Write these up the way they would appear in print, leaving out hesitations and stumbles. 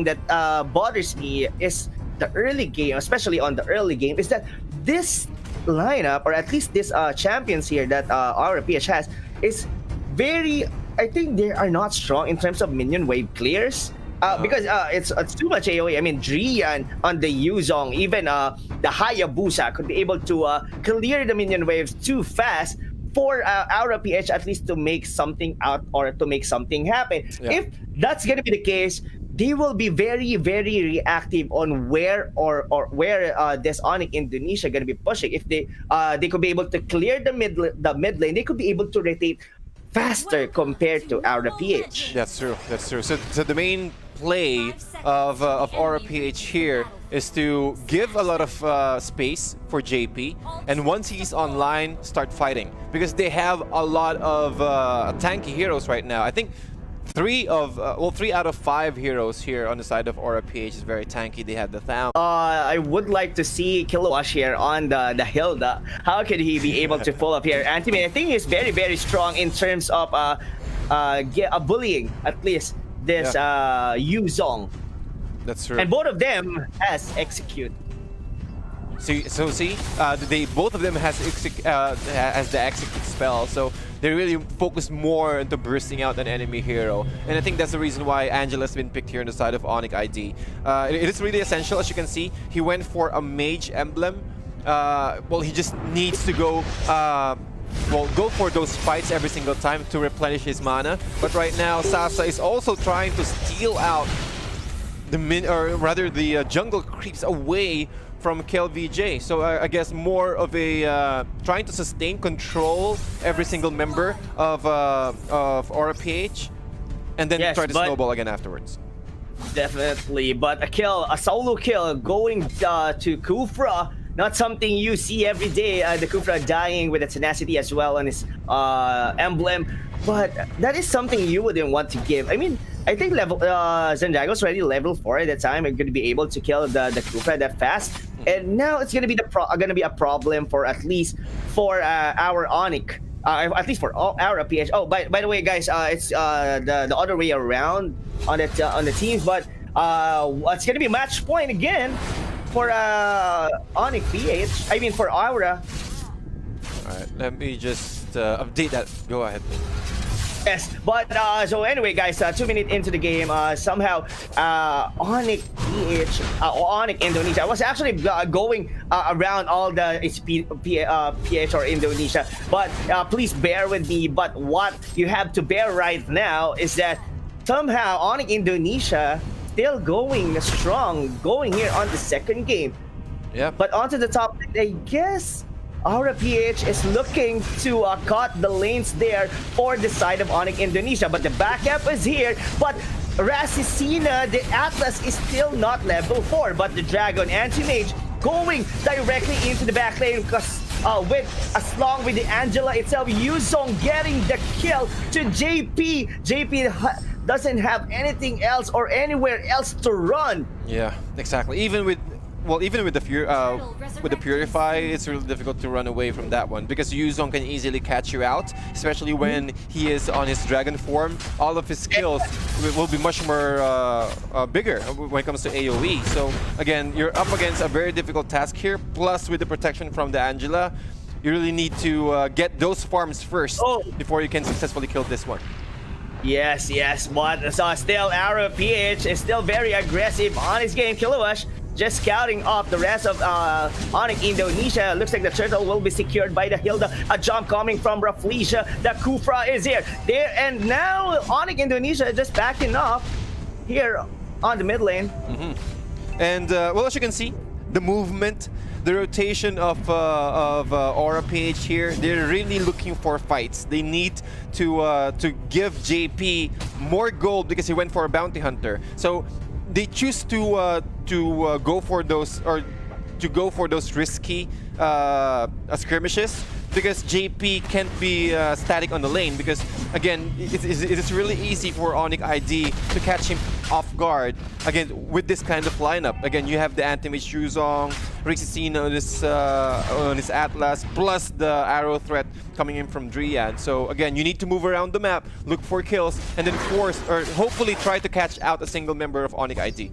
that bothers me is the early game, especially on the early game, is that this lineup, or at least this champions here that our PH has, is very. I think they are not strong in terms of minion wave clears. Because it's too much AoE. I mean, Drian on the Yuzong, even the Hayabusa could be able to clear the minion waves too fast for our PH at least to make something out or to make something happen. Yeah. If that's gonna be the case, they will be very, very reactive on where or where this Onic Indonesia gonna be pushing. If they could be able to clear the mid lane, they could be able to rotate faster compared to our PH. That's true. That's true. So the main play of Aura PH here is to give a lot of space for JP, and once he's online, start fighting, because they have a lot of tanky heroes right now. I think 3 out of 5 heroes here on the side of Aura PH is very tanky. They have the Tham. I would like to see Kilowash here on the Hilda. How could he be able to pull up here? Antimate, I think he's very, very strong in terms of bullying, at least this Yuzong. That's true. And both of them has execute. So see, both of them has the execute spell, so they really focus more into bursting out an enemy hero, and I think that's the reason why Angela's been picked here on the side of Onic ID. It is really essential, as you can see. He went for a mage emblem. Well, he just needs to go for those fights every single time to replenish his mana. But right now, Sasa is also trying to steal out the jungle creeps away from KLVJ. So I guess more of a trying to sustain control every single member of Aura PH, and then try to snowball again afterwards. Definitely, but a solo kill going to Kufra. Not something you see every day. The Kufra dying with a tenacity as well on his emblem, but that is something you wouldn't want to give. I mean, I think Zendrago's already level 4 at that time. I'm going to be able to kill the Kufra that fast, and now it's going to be a problem for at least for our Onic. At least for our PH. Oh, by the way, guys, it's the other way around on the teams, but it's gonna be match point again for Onic PH. I mean for Aura. All right, let me just update that. Go ahead. Yes, but so anyway, guys, 2 minutes into the game, somehow Onic PH, Onic Indonesia. I was actually going around all the PH or Indonesia, but please bear with me. But what you have to bear right now is that somehow Onic Indonesia still going strong, going here on the second game. Yeah. But onto the top, I guess Aura PH is looking to cut the lanes there for the side of Onic Indonesia, but the backup is here. But Rasicina, the Atlas, is still not level 4, but the Dragon Anti-Mage going directly into the back lane because along with the Angela itself, Yuzong getting the kill to JP. JP doesn't have anything else or anywhere else to run. Yeah, exactly. Even with the Purify, it's really difficult to run away from that one because Yuzong can easily catch you out, especially when he is on his dragon form. All of his skills will be much more bigger when it comes to AoE. So again, you're up against a very difficult task here. Plus, with the protection from the Angela, you really need to get those farms first before you can successfully kill this one. Yes, but still, Aura PH is still very aggressive on his game. Kilowash just scouting off the rest of Onic Indonesia. Looks like the turtle will be secured by the Hilda. A jump coming from Rafflesia. The Kufra is here. And now Onic Indonesia just backing off here on the mid lane. And well, as you can see, the movement, the rotation of Aura PH here, they're really looking for fights. They need to give JP more gold because he went for a bounty hunter. So they choose to go for those risky skirmishes because JP can't be static on the lane, because again, it's really easy for Onic ID to catch him off guard again with this kind of lineup. Again, you have the anti-mage Shuzong, Rixicina on his Atlas, plus the arrow threat coming in from Drian. So again, you need to move around the map, look for kills, and then force or hopefully try to catch out a single member of Onic ID.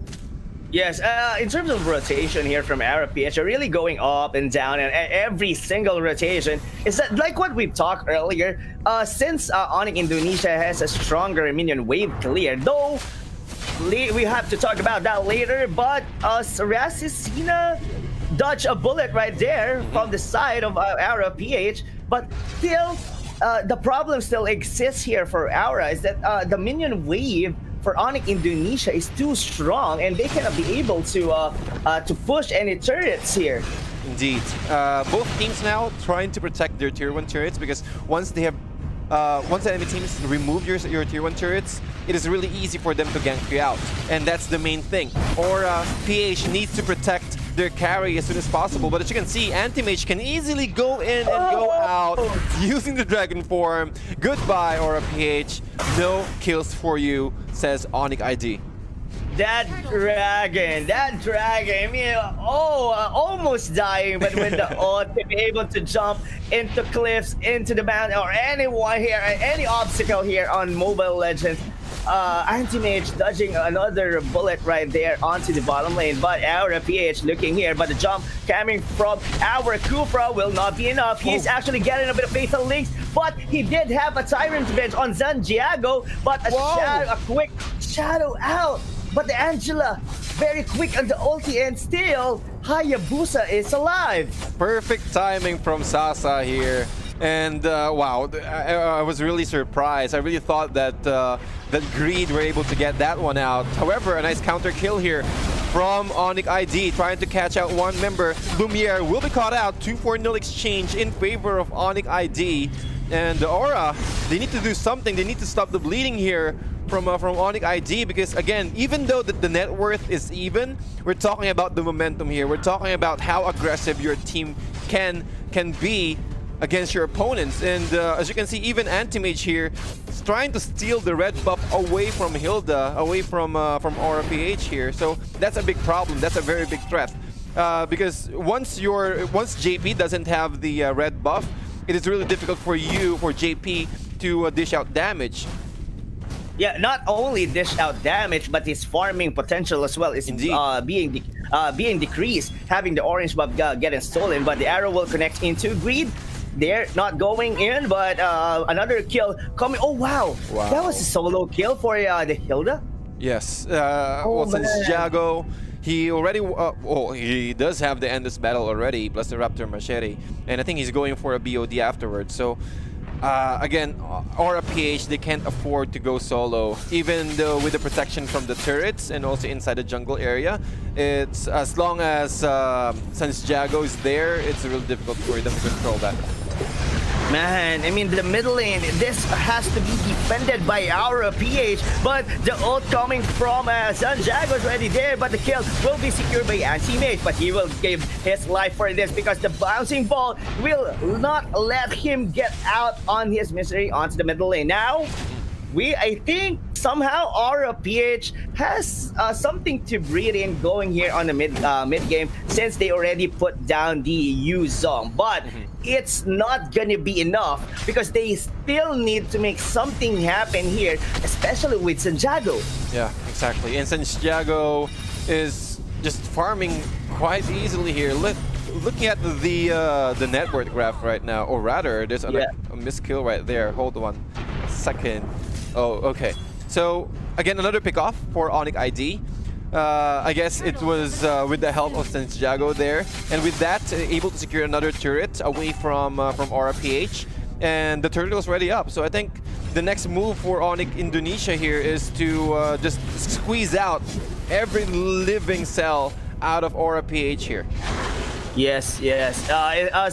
Yes, in terms of rotation here from RPH, are really going up and down, and every single rotation is that like what we've talked earlier. Since Onic Indonesia has a stronger minion wave clear, though we have to talk about that later. But Rixicina dodged a bullet right there from the side of RPH, but still, the problem still exists here for Aura is that the minion wave for Onic Indonesia is too strong, and they cannot be able to push any turrets here. Indeed. Both teams now trying to protect their tier 1 turrets, because once they have once the enemy teams remove your tier 1 turrets, it is really easy for them to gank you out. And that's the main thing. Aura PH needs to protect their carry as soon as possible. But as you can see, Anti-Mage can easily go in and go out using the Dragon Form. Goodbye, Aura PH. No kills for you, says Onic ID. That dragon, I mean, almost dying, but with the ult, to be able to jump into cliffs, into the mountain, or anyone here, any obstacle here on Mobile Legends. Anti-Mage dodging another bullet right there onto the bottom lane, but our PH looking here, but the jump coming from our Kufra will not be enough. He's actually getting a bit of fatal links, but he did have a Tyrant's Bench on Santiago, but a quick shadow out. But the Angela, very quick on the ulti, and still, Hayabusa is alive. Perfect timing from Sasa here. And wow, I was really surprised. I really thought that that Greed were able to get that one out. However, a nice counter kill here from Onic ID, trying to catch out one member. Lumiere will be caught out. 2-4-0 exchange in favor of Onic ID. And the Aura, they need to do something. They need to stop the bleeding here from Onic ID, because again, even though the net worth is even, we're talking about the momentum here. We're talking about how aggressive your team can be against your opponents. And as you can see, even Anti-Mage here is trying to steal the red buff away from Hilda, away from Aura PH here. So that's a big problem. That's a very big threat. Because once JP doesn't have the red buff, it is really difficult for JP to dish out damage. Yeah, not only dish out damage, but his farming potential as well is being decreased, having the orange buff getting stolen. But the arrow will connect into Greed. They're not going in, but another kill coming. Oh, wow. That was a solo kill for the Hilda? Yes. Santiago, he already... he does have the Endless Battle already, plus the Raptor Machete. And I think he's going for a BOD afterwards. So, again, Aura PH, they can't afford to go solo. Even though with the protection from the turrets and also inside the jungle area, it's as long as Santiago is there, it's really difficult for them to control that. Man, I mean, the middle lane, this has to be defended by our PH, but the ult coming from Santiago is already there, but the kill will be secured by Anti-Mage, but he will give his life for this because the bouncing ball will not let him get out on his misery onto the middle lane. Now, I think somehow our PH has something to breathe in going here on the mid game, since they already put down the Yuzong. But it's not gonna be enough because they still need to make something happen here, especially with Santiago. Yeah, exactly. And Santiago is just farming quite easily here. Looking at the net worth graph right now, or rather, there's a miskill right there. Hold on 1 second. Oh, okay. So, again, another pick-off for Onic ID. I guess it was with the help of Santiago there. And with that, able to secure another turret away from Aura PH. And the turret was already up. So I think the next move for Onic Indonesia here is to just squeeze out every living cell out of Aura PH here. Yes.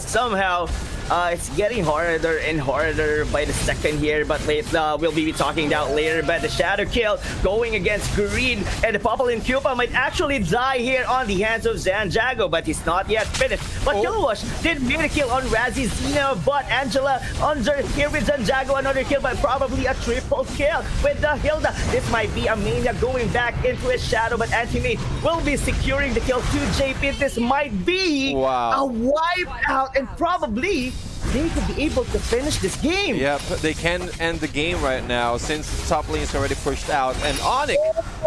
Somehow, It's getting harder and harder by the second here, but we'll be talking about later. But the shadow kill going against Green, and the Populin Cupa might actually die here on the hands of Zanjago, but he's not yet finished. But Killwash did make a kill on Razzie Zena, but Angela under here with Zanjago, another kill, but probably a triple kill with the Hilda. This might be a Mania going back into his shadow, but Antimate will be securing the kill to JP. This might be a wipe out, and probably they could be able to finish this game. Yep, they can end the game right now since top lane is already pushed out. And Onic,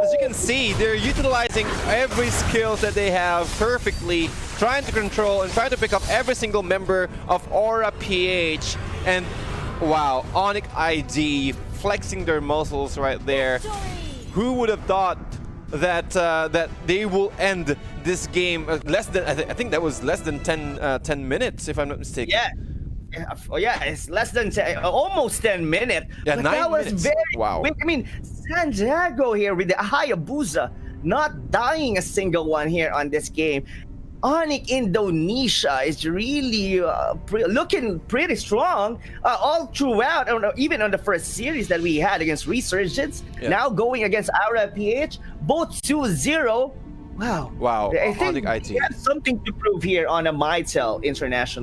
as you can see, they're utilizing every skill that they have perfectly, trying to control and trying to pick up every single member of Aura PH. And wow, Onic ID flexing their muscles right there. Who would have thought that that they will end this game less than, I think that was less than 10 minutes, if I'm not mistaken. Yeah. Oh yeah, it's less than almost 10 minutes. Yeah, but 9 that was minutes. very Wow. quick. I mean, Santiago here with the Hayabusa not dying a single one here on this game. Onic Indonesia is really looking pretty strong all throughout, even on the first series that we had against Resurgence. Yeah. Now going against Aura PH, both 2-0. Wow. Wow. I think Onic IT we have something to prove here on a Mytel International.